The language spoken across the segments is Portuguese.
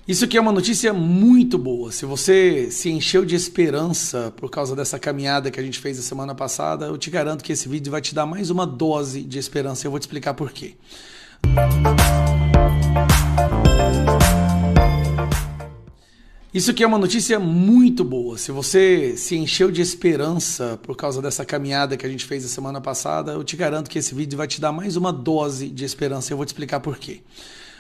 Isso aqui é uma notícia muito boa. Se você se encheu de esperança por causa dessa caminhada que a gente fez a semana passada, eu te garanto que esse vídeo vai te dar mais uma dose de esperança. Eu vou te explicar por quê. Isso aqui é uma notícia muito boa. Se você se encheu de esperança por causa dessa caminhada que a gente fez a semana passada, eu te garanto que esse vídeo vai te dar mais uma dose de esperança. Eu vou te explicar por quê.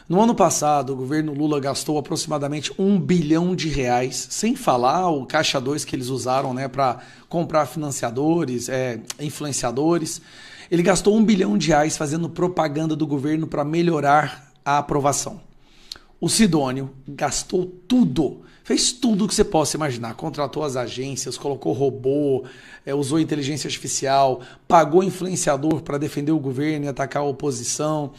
No ano passado, o governo Lula gastou aproximadamente R$ 1 bilhão, sem falar o Caixa 2 que eles usaram, né, para comprar financiadores, influenciadores. Ele gastou R$ 1 bilhão fazendo propaganda do governo para melhorar a aprovação. O Sidônio gastou tudo, fez tudo que você possa imaginar, contratou as agências, colocou robô, usou inteligência artificial, pagou influenciador para defender o governo e atacar a oposição,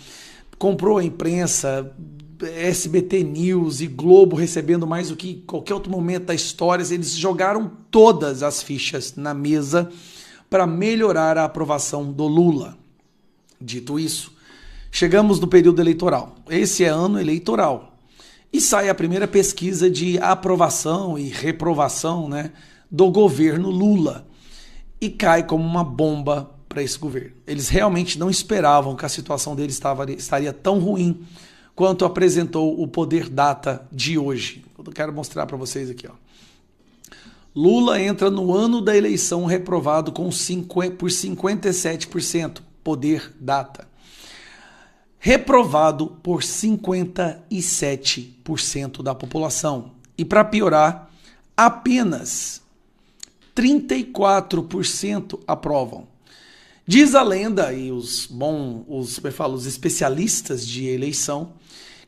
comprou a imprensa, SBT News e Globo recebendo mais do que qualquer outro momento da história. Eles jogaram todas as fichas na mesa para melhorar a aprovação do Lula. Dito isso, chegamos no período eleitoral. Esse é ano eleitoral. E sai a primeira pesquisa de aprovação e reprovação, né, do governo Lula. E cai como uma bomba para esse governo. Eles realmente não esperavam que a situação deles estaria tão ruim quanto apresentou o Poder Data de hoje. Eu quero mostrar para vocês aqui, ó. Lula entra no ano da eleição reprovado por 57%, Poder Data. Reprovado por 57% da população. E para piorar, apenas 34% aprovam. Diz a lenda e os especialistas de eleição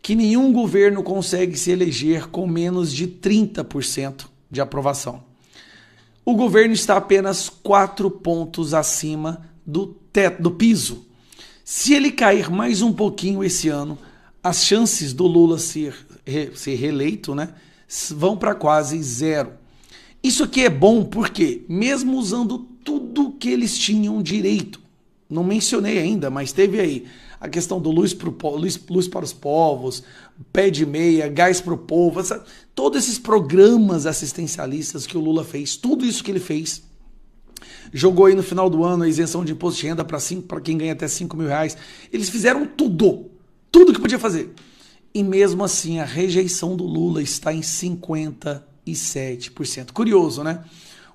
que nenhum governo consegue se eleger com menos de 30% de aprovação. O governo está apenas 4 pontos acima do piso. Se ele cair mais um pouquinho esse ano, as chances do Lula ser reeleito, né, vão para quase zero. Isso aqui é bom porque, mesmo usando tudo que eles tinham direito, não mencionei ainda, mas teve aí a questão do luz para os povos, pé de meia, gás para o povo, todos esses programas assistencialistas que o Lula fez, tudo isso que ele fez, jogou aí no final do ano a isenção de imposto de renda para quem ganha até R$ 5.000. Eles fizeram tudo que podia fazer. E mesmo assim a rejeição do Lula está em 57%. Curioso, né?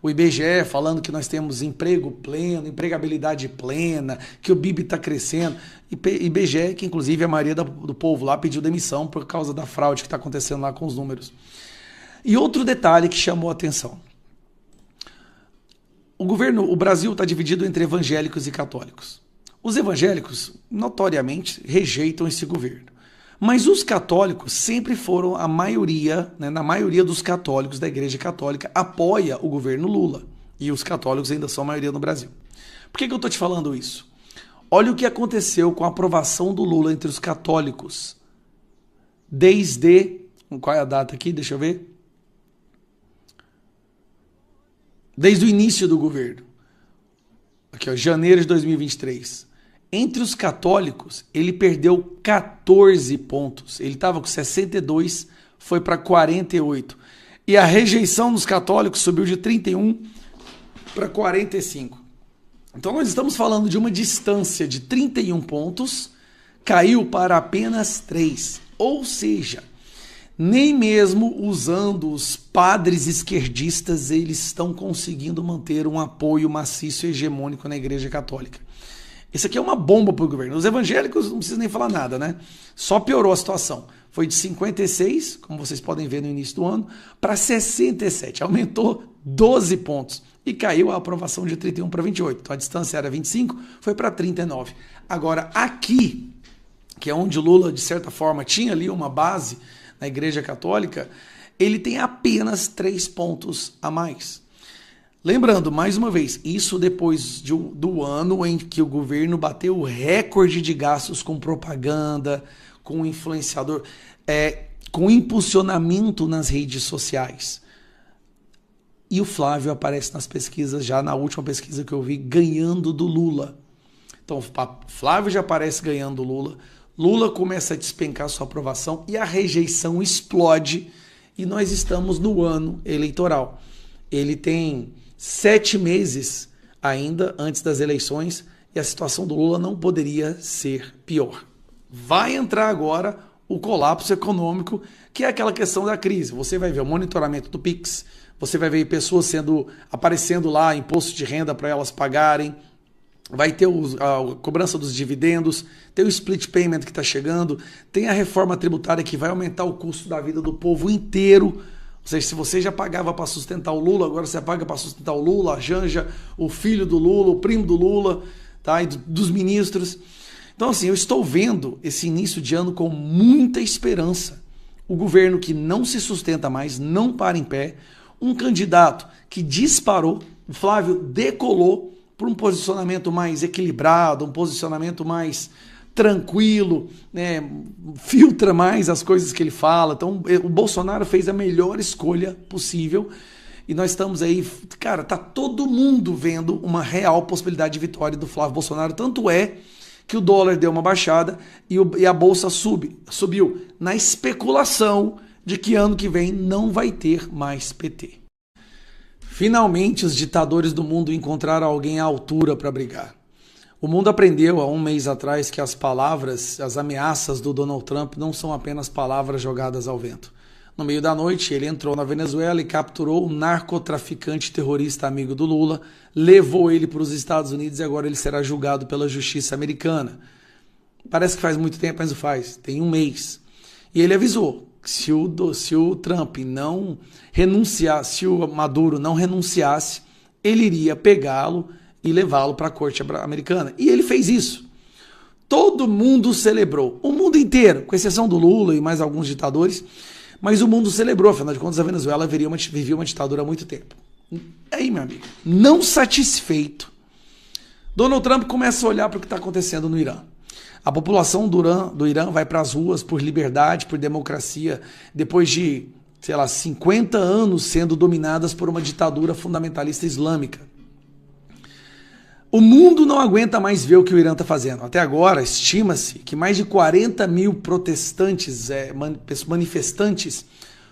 O IBGE falando que nós temos emprego pleno, empregabilidade plena, que o PIB está crescendo. IBGE, que inclusive a maioria do povo lá pediu demissão por causa da fraude que está acontecendo lá com os números. E outro detalhe que chamou a atenção. O Brasil está dividido entre evangélicos e católicos. Os evangélicos, notoriamente, rejeitam esse governo. Mas os católicos sempre foram a maioria, né, na maioria dos católicos da Igreja Católica, apoia o governo Lula. E os católicos ainda são a maioria no Brasil. Por que eu estou te falando isso? Olha o que aconteceu com a aprovação do Lula entre os católicos. Desde... Qual é a data aqui? Deixa eu ver. Desde o início do governo. Aqui, ó, janeiro de 2023. Entre os católicos, ele perdeu 14 pontos. Ele estava com 62, foi para 48. E a rejeição dos católicos subiu de 31 para 45. Então nós estamos falando de uma distância de 31 pontos, caiu para apenas 3. Ou seja, nem mesmo usando os padres esquerdistas, eles estão conseguindo manter um apoio maciço e hegemônico na Igreja Católica. Isso aqui é uma bomba para o governo. Os evangélicos não precisam nem falar nada, né? Só piorou a situação. Foi de 56, como vocês podem ver no início do ano, para 67. Aumentou 12 pontos. E caiu a aprovação de 31 para 28. Então a distância era 25, foi para 39. Agora, aqui, que é onde o Lula, de certa forma, tinha ali uma base na Igreja Católica, ele tem apenas 3 pontos a mais. Lembrando, mais uma vez, isso depois do ano em que o governo bateu o recorde de gastos com propaganda, com influenciador, com impulsionamento nas redes sociais. E o Flávio aparece nas pesquisas, já na última pesquisa que eu vi, ganhando do Lula. Então, Flávio já aparece ganhando do Lula. Lula começa a despencar sua aprovação e a rejeição explode e nós estamos no ano eleitoral. Ele tem 7 meses ainda antes das eleições e a situação do Lula não poderia ser pior. Vai entrar agora o colapso econômico, que é aquela questão da crise. Você vai ver o monitoramento do Pix, você vai ver pessoas aparecendo lá, imposto de renda para elas pagarem, vai ter a cobrança dos dividendos, tem o split payment que está chegando, tem a reforma tributária que vai aumentar o custo da vida do povo inteiro. Ou seja, se você já pagava para sustentar o Lula, agora você paga para sustentar o Lula, a Janja, o filho do Lula, o primo do Lula, tá? E dos ministros. Então, assim, eu estou vendo esse início de ano com muita esperança. O governo que não se sustenta mais, não para em pé, um candidato que disparou, o Flávio decolou por um posicionamento mais equilibrado, um posicionamento mais tranquilo, né? Filtra mais as coisas que ele fala. Então, o Bolsonaro fez a melhor escolha possível e nós estamos aí, cara, tá todo mundo vendo uma real possibilidade de vitória do Flávio Bolsonaro, tanto é que o dólar deu uma baixada e a bolsa subiu na especulação de que ano que vem não vai ter mais PT. Finalmente, os ditadores do mundo encontraram alguém à altura para brigar. O mundo aprendeu há um mês atrás que as palavras, as ameaças do Donald Trump não são apenas palavras jogadas ao vento. No meio da noite, ele entrou na Venezuela e capturou um narcotraficante terrorista amigo do Lula, levou ele para os Estados Unidos e agora ele será julgado pela justiça americana. Parece que faz muito tempo, mas não faz. Tem um mês. E ele avisou que se o Trump não renunciasse, se o Maduro não renunciasse, ele iria pegá-lo e levá-lo para a corte americana. E ele fez isso. Todo mundo celebrou. O mundo inteiro, com exceção do Lula e mais alguns ditadores, mas o mundo celebrou. Afinal de contas, a Venezuela vivia uma ditadura há muito tempo. Aí, meu amigo, não satisfeito, Donald Trump começa a olhar para o que está acontecendo no Irã. A população do Irã vai para as ruas por liberdade, por democracia, depois de, 50 anos sendo dominadas por uma ditadura fundamentalista islâmica. O mundo não aguenta mais ver o que o Irã está fazendo. Até agora, estima-se que mais de 40 mil protestantes, manifestantes,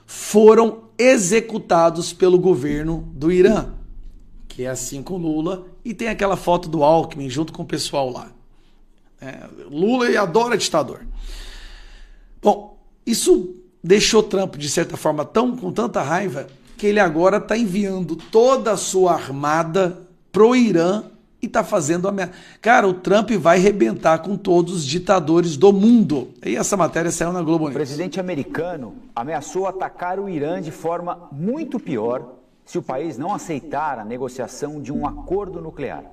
foram executados pelo governo do Irã, que é assim com Lula, e tem aquela foto do Alckmin junto com o pessoal lá. Lula adora ditador. Bom, isso deixou Trump, de certa forma, com tanta raiva, que ele agora está enviando toda a sua armada pro Irã e está fazendo ameaça. Cara, o Trump vai arrebentar com todos os ditadores do mundo. E essa matéria saiu na Globo News. O presidente americano ameaçou atacar o Irã de forma muito pior se o país não aceitar a negociação de um acordo nuclear.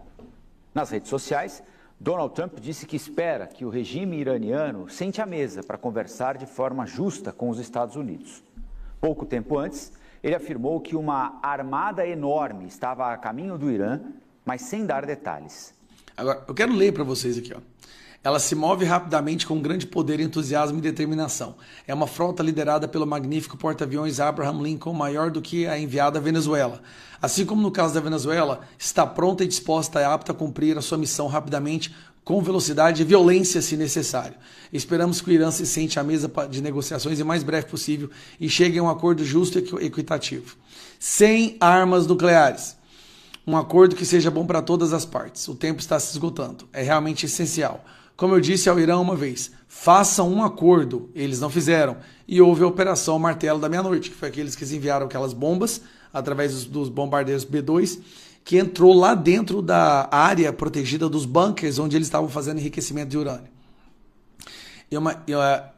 Nas redes sociais, Donald Trump disse que espera que o regime iraniano sente à mesa para conversar de forma justa com os Estados Unidos. Pouco tempo antes, ele afirmou que uma armada enorme estava a caminho do Irã, mas sem dar detalhes. Agora, eu quero ler para vocês aqui, ó. Ela se move rapidamente com grande poder, entusiasmo e determinação. É uma frota liderada pelo magnífico porta-aviões Abraham Lincoln, maior do que a enviada à Venezuela. Assim como no caso da Venezuela, está pronta e disposta e apta a cumprir a sua missão rapidamente, com velocidade e violência se necessário. Esperamos que o Irã se sente à mesa de negociações o mais breve possível e chegue a um acordo justo e equitativo. Sem armas nucleares. Um acordo que seja bom para todas as partes. O tempo está se esgotando. É realmente essencial. Como eu disse ao Irã uma vez, façam um acordo. Eles não fizeram. E houve a Operação Martelo da Meia-Noite, que foi aqueles que enviaram aquelas bombas, através dos bombardeiros B-2, que entrou lá dentro da área protegida dos bunkers, onde eles estavam fazendo enriquecimento de urânio.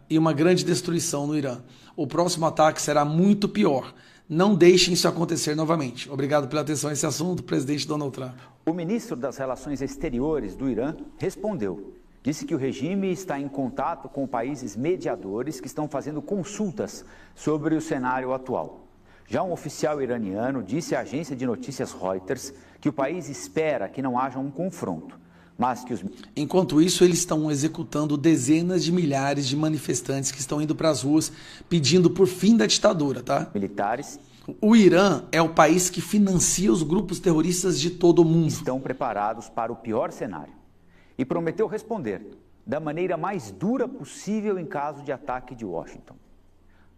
E uma grande destruição no Irã. O próximo ataque será muito pior. Não deixem isso acontecer novamente. Obrigado pela atenção a esse assunto, presidente Donald Trump. O ministro das Relações Exteriores do Irã respondeu. Disse que o regime está em contato com países mediadores que estão fazendo consultas sobre o cenário atual. Já um oficial iraniano disse à agência de notícias Reuters que o país espera que não haja um confronto, mas que os... Enquanto isso, eles estão executando dezenas de milhares de manifestantes que estão indo para as ruas pedindo por fim da ditadura, tá? Militares... O Irã é o país que financia os grupos terroristas de todo o mundo. Estão preparados para o pior cenário. E prometeu responder da maneira mais dura possível em caso de ataque de Washington.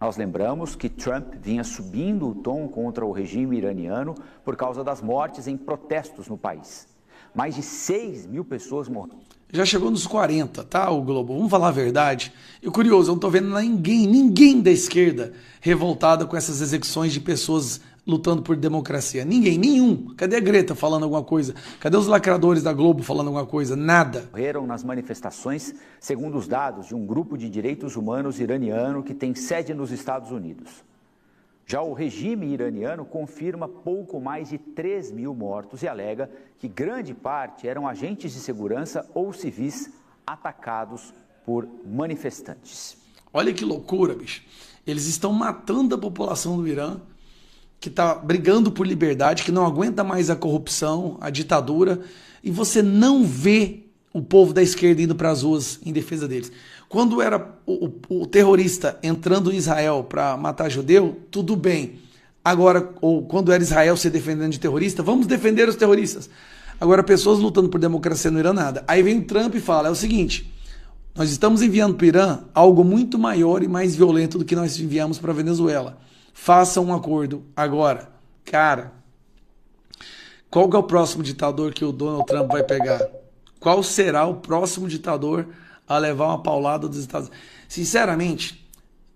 Nós lembramos que Trump vinha subindo o tom contra o regime iraniano por causa das mortes em protestos no país. Mais de 6 mil pessoas morreram. Já chegou nos 40, tá, o Globo? Vamos falar a verdade. E o curioso, eu não tô vendo ninguém da esquerda revoltada com essas execuções de pessoas lutando por democracia. Ninguém, nenhum. Cadê a Greta falando alguma coisa? Cadê os lacradores da Globo falando alguma coisa? Nada. Morreram nas manifestações, segundo os dados de um grupo de direitos humanos iraniano que tem sede nos Estados Unidos. Já o regime iraniano confirma pouco mais de 3 mil mortos e alega que grande parte eram agentes de segurança ou civis atacados por manifestantes. Olha que loucura, bicho. Eles estão matando a população do Irã, que está brigando por liberdade, que não aguenta mais a corrupção, a ditadura, e você não vê o povo da esquerda indo para as ruas em defesa deles. Quando era o terrorista entrando em Israel para matar judeu, tudo bem. Agora, ou quando era Israel se defendendo de terrorista, vamos defender os terroristas. Agora, pessoas lutando por democracia no Irã, nada. Aí vem o Trump e fala, é o seguinte, nós estamos enviando para o Irã algo muito maior e mais violento do que nós enviamos para a Venezuela. Faça um acordo agora. Cara, qual que é o próximo ditador que o Donald Trump vai pegar? Qual será o próximo ditador a levar uma paulada dos Estados Unidos? Sinceramente,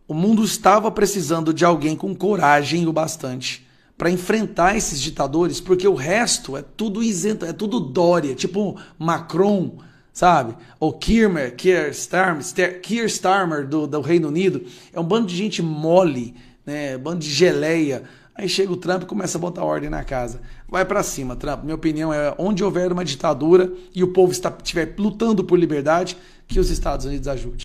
o mundo estava precisando de alguém com coragem o bastante para enfrentar esses ditadores, porque o resto é tudo isento, é tudo Dória, tipo Macron, sabe? Ou Keir Starmer do Reino Unido. É um bando de gente mole, né? Bando de geleia. Aí chega o Trump e começa a botar ordem na casa. Vai pra cima, Trump. Minha opinião é, onde houver uma ditadura e o povo estiver lutando por liberdade, que os Estados Unidos ajudem.